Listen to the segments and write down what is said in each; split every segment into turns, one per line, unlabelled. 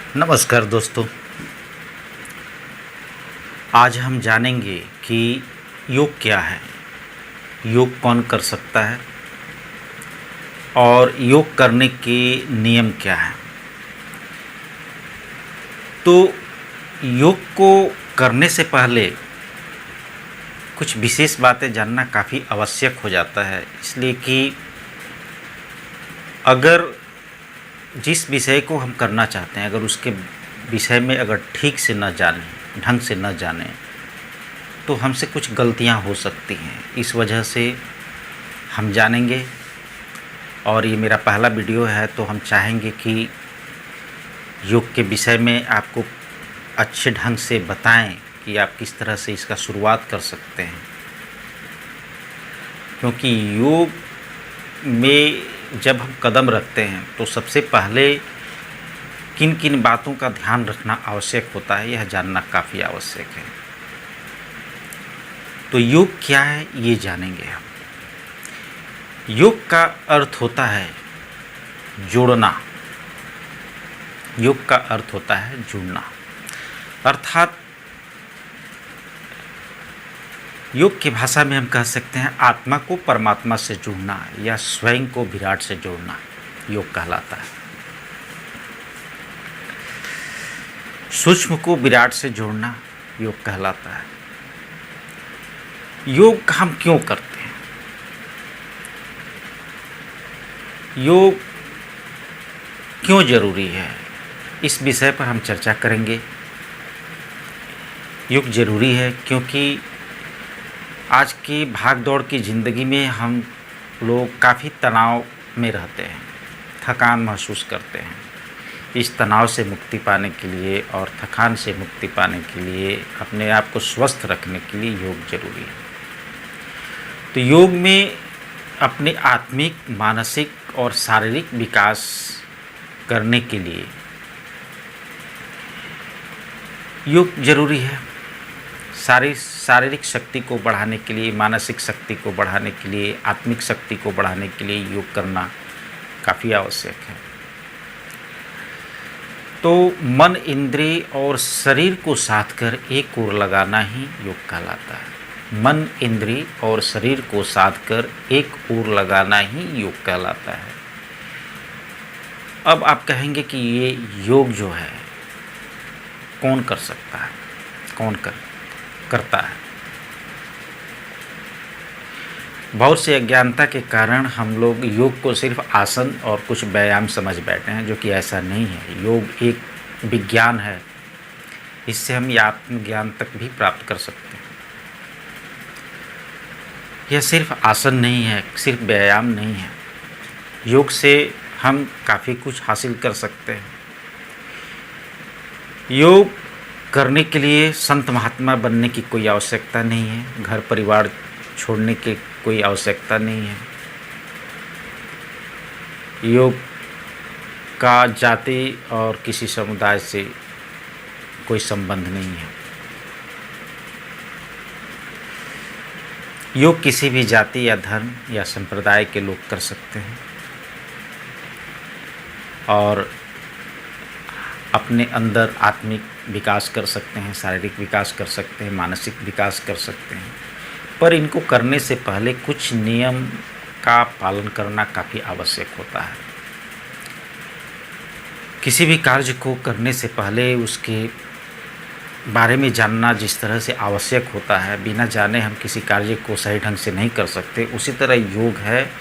नमस्कार दोस्तों। आज हम जानेंगे कि योग क्या है, योग कौन कर सकता है और योग करने के नियम क्या हैं। तो योग को करने से पहले कुछ विशेष बातें जानना काफ़ी आवश्यक हो जाता है, इसलिए कि अगर जिस विषय को हम करना चाहते हैं, अगर उसके विषय में अगर ठीक से न जानें, ढंग से न जानें, तो हमसे कुछ गलतियां हो सकती हैं। इस वजह से हम जानेंगे, और ये मेरा पहला वीडियो है, तो हम चाहेंगे कि योग के विषय में आपको अच्छे ढंग से बताएं कि आप किस तरह से इसका शुरुआत कर सकते हैं। क्योंकि योग में जब हम कदम रखते हैं तो सबसे पहले किन किन बातों का ध्यान रखना आवश्यक होता है, यह जानना काफ़ी आवश्यक है। तो योग क्या है ये जानेंगे हम। योग का अर्थ होता है जोड़ना। योग का अर्थ होता है जुड़ना, अर्थात योग की भाषा में हम कह सकते हैं आत्मा को परमात्मा से जुड़ना या स्वयं को विराट से जोड़ना योग कहलाता है। सूक्ष्म को विराट से जोड़ना योग कहलाता है। योग हम क्यों करते हैं, योग क्यों जरूरी है, इस विषय पर हम चर्चा करेंगे। योग जरूरी है क्योंकि आज की भाग दौड़ की ज़िंदगी में हम लोग काफ़ी तनाव में रहते हैं, थकान महसूस करते हैं। इस तनाव से मुक्ति पाने के लिए और थकान से मुक्ति पाने के लिए, अपने आप को स्वस्थ रखने के लिए योग जरूरी है। तो योग में अपने आत्मिक, मानसिक और शारीरिक विकास करने के लिए योग जरूरी है। शारीरिक शक्ति को बढ़ाने के लिए, मानसिक शक्ति को बढ़ाने के लिए, आत्मिक शक्ति को बढ़ाने के लिए योग करना काफ़ी आवश्यक है। तो मन, इंद्रिय और शरीर को साथ कर एक ओर लगाना ही योग कहलाता है। मन, इंद्रिय और शरीर को साथ कर एक ओर लगाना ही योग कहलाता है। अब आप कहेंगे कि ये योग जो है कौन कर सकता है, कौन करता है। बहुत से अज्ञानता के कारण हम लोग योग को सिर्फ आसन और कुछ व्यायाम समझ बैठे हैं, जो कि ऐसा नहीं है। योग एक विज्ञान है, इससे हम आत्मज्ञान तक भी प्राप्त कर सकते हैं। यह सिर्फ आसन नहीं है, सिर्फ व्यायाम नहीं है। योग से हम काफ़ी कुछ हासिल कर सकते हैं। योग करने के लिए संत महात्मा बनने की कोई आवश्यकता नहीं है, घर परिवार छोड़ने की कोई आवश्यकता नहीं है। योग का जाति और किसी समुदाय से कोई संबंध नहीं है। योग किसी भी जाति या धर्म या संप्रदाय के लोग कर सकते हैं और अपने अंदर आत्मिक विकास कर सकते हैं, शारीरिक विकास कर सकते हैं, मानसिक विकास कर सकते हैं। पर इनको करने से पहले कुछ नियम का पालन करना काफ़ी आवश्यक होता है। किसी भी कार्य को करने से पहले उसके बारे में जानना जिस तरह से आवश्यक होता है, बिना जाने हम किसी कार्य को सही ढंग से नहीं कर सकते। उसी तरह योग है,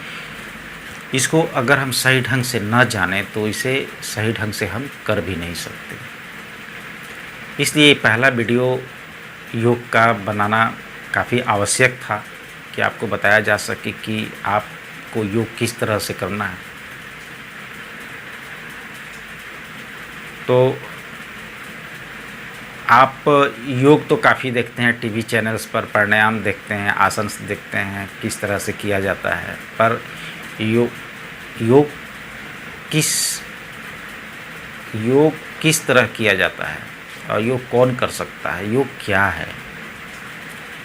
इसको अगर हम सही ढंग से न जानें तो इसे सही ढंग से हम कर भी नहीं सकते। इसलिए पहला वीडियो योग का बनाना काफ़ी आवश्यक था कि आपको बताया जा सके कि आपको योग किस तरह से करना है। तो आप योग तो काफ़ी देखते हैं, टीवी चैनल्स पर प्राणायाम देखते हैं, आसन देखते हैं किस तरह से किया जाता है, पर योग किस तरह किया जाता है और योग कौन कर सकता है, योग क्या है,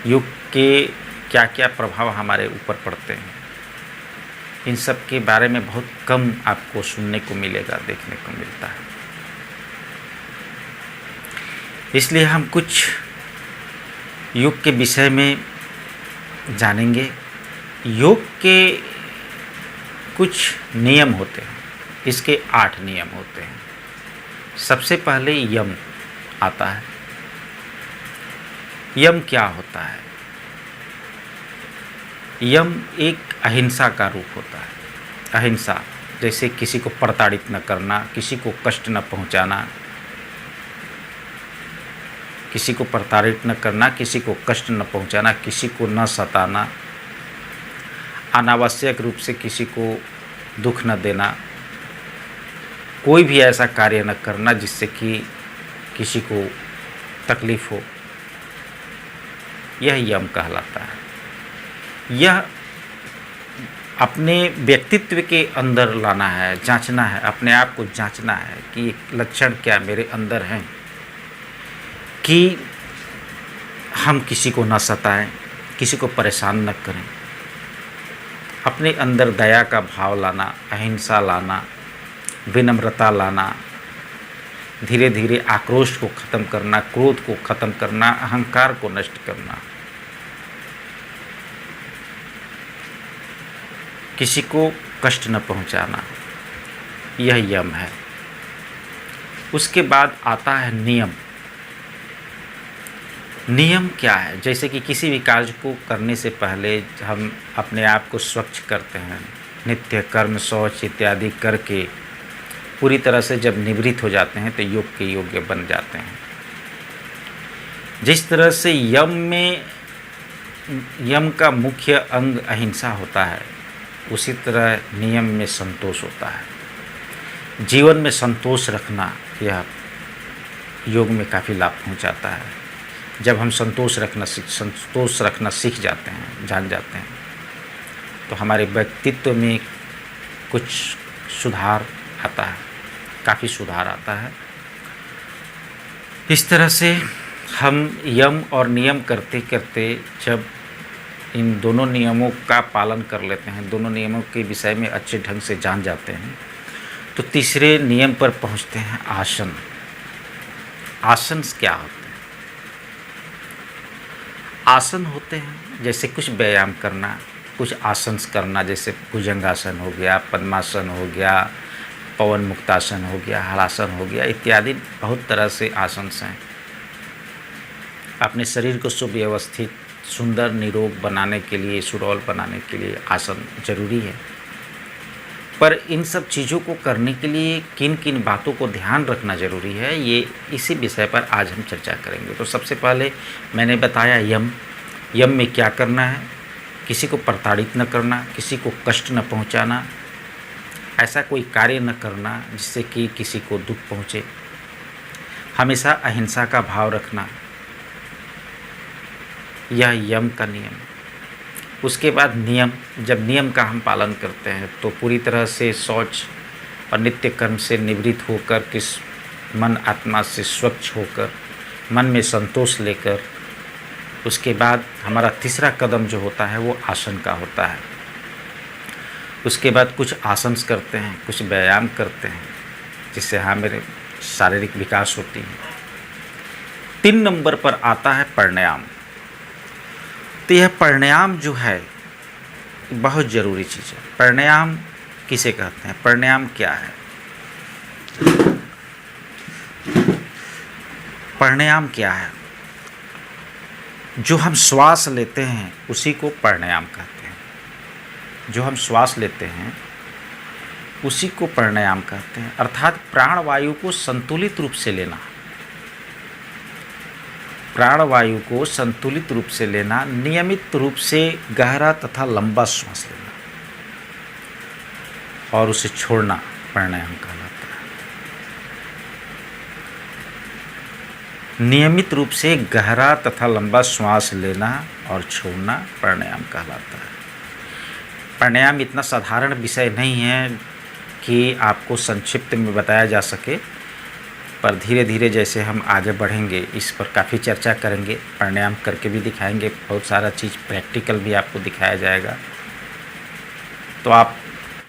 योग के क्या क्या प्रभाव हमारे ऊपर पड़ते हैं, इन सब के बारे में बहुत कम आपको सुनने को मिलेगा, देखने को मिलता है। इसलिए हम कुछ योग के विषय में जानेंगे। योग के कुछ नियम होते हैं, इसके 8 नियम होते हैं। सबसे पहले यम आता है। यम क्या होता है? यम एक अहिंसा का रूप होता है। अहिंसा जैसे किसी को प्रताड़ित न करना, किसी को कष्ट न पहुंचाना, किसी को प्रताड़ित न करना, किसी को कष्ट न पहुंचाना, किसी को न सताना, अनावश्यक रूप से किसी को दुख न देना, कोई भी ऐसा कार्य न करना जिससे कि किसी को तकलीफ हो, यह यम कहलाता है। यह अपने व्यक्तित्व के अंदर लाना है, जांचना है, अपने आप को जांचना है कि लक्षण क्या मेरे अंदर हैं, कि हम किसी को न सताएं, किसी को परेशान न करें, अपने अंदर दया का भाव लाना, अहिंसा लाना, विनम्रता लाना, धीरे धीरे आक्रोश को ख़त्म करना, क्रोध को ख़त्म करना, अहंकार को नष्ट करना, किसी को कष्ट न पहुंचाना, यह यम है। उसके बाद आता है नियम। नियम क्या है? जैसे कि किसी भी कार्य को करने से पहले हम अपने आप को स्वच्छ करते हैं, नित्य कर्म शौच इत्यादि करके पूरी तरह से जब निवृत्त हो जाते हैं तो योग के योग्य बन जाते हैं। जिस तरह से यम का मुख्य अंग अहिंसा होता है, उसी तरह नियम में संतोष होता है। जीवन में संतोष रखना, यह योग में काफ़ी लाभ पहुंचाता है। जब हम संतोष रखना सीख जाते हैं, जान जाते हैं, तो हमारे व्यक्तित्व में कुछ सुधार आता है, काफ़ी सुधार आता है। इस तरह से हम यम और नियम करते करते जब इन दोनों नियमों का पालन कर लेते हैं, दोनों नियमों के विषय में अच्छे ढंग से जान जाते हैं, तो तीसरे नियम पर पहुंचते हैं, आसन। आसन क्या होते हैं? आसन होते हैं जैसे कुछ व्यायाम करना, कुछ आसन करना, जैसे भुजंगासन हो गया, पद्मासन हो गया, पवन मुक्तासन हो गया, हलासन हो गया, इत्यादि बहुत तरह से आसन हैं। अपने शरीर को सुव्यवस्थित, सुंदर, निरोग बनाने के लिए, सुडौल बनाने के लिए आसन जरूरी है। पर इन सब चीज़ों को करने के लिए किन किन बातों को ध्यान रखना जरूरी है, ये इसी विषय पर आज हम चर्चा करेंगे। तो सबसे पहले मैंने बताया यम। यम में क्या करना है? किसी को प्रताड़ित न करना, किसी को कष्ट न पहुंचाना, ऐसा कोई कार्य न करना जिससे कि किसी को दुख पहुंचे, हमेशा अहिंसा का भाव रखना, यह यम का नियम। उसके बाद नियम, जब नियम का हम पालन करते हैं तो पूरी तरह से शौच और नित्य कर्म से निवृत्त होकर, किस मन आत्मा से स्वच्छ होकर, मन में संतोष लेकर, उसके बाद हमारा तीसरा कदम जो होता है वो आसन का होता है। उसके बाद कुछ आसन करते हैं, कुछ व्यायाम करते हैं, जिससे हमारे शारीरिक विकास होती है। 3 नंबर पर आता है प्राणायाम। तो यह प्राणायाम जो है बहुत ज़रूरी चीज़ है। प्राणायाम किसे कहते हैं? प्राणायाम क्या है? प्राणायाम क्या है? जो हम श्वास लेते हैं उसी को प्राणायाम कहते हैं। जो हम श्वास लेते हैं उसी को प्राणायाम कहते हैं, अर्थात प्राणवायु को संतुलित रूप से लेना। प्राणवायु को संतुलित रूप से लेना, नियमित रूप से गहरा तथा लंबा श्वास लेना और उसे छोड़ना प्राणायाम कहलाता है। नियमित रूप से गहरा तथा लंबा श्वास लेना और छोड़ना प्राणायाम कहलाता है। प्राणायाम इतना साधारण विषय नहीं है कि आपको संक्षिप्त में बताया जा सके, पर धीरे धीरे जैसे हम आगे बढ़ेंगे इस पर काफ़ी चर्चा करेंगे, प्राणायाम करके भी दिखाएंगे, बहुत सारा चीज़ प्रैक्टिकल भी आपको दिखाया जाएगा। तो आप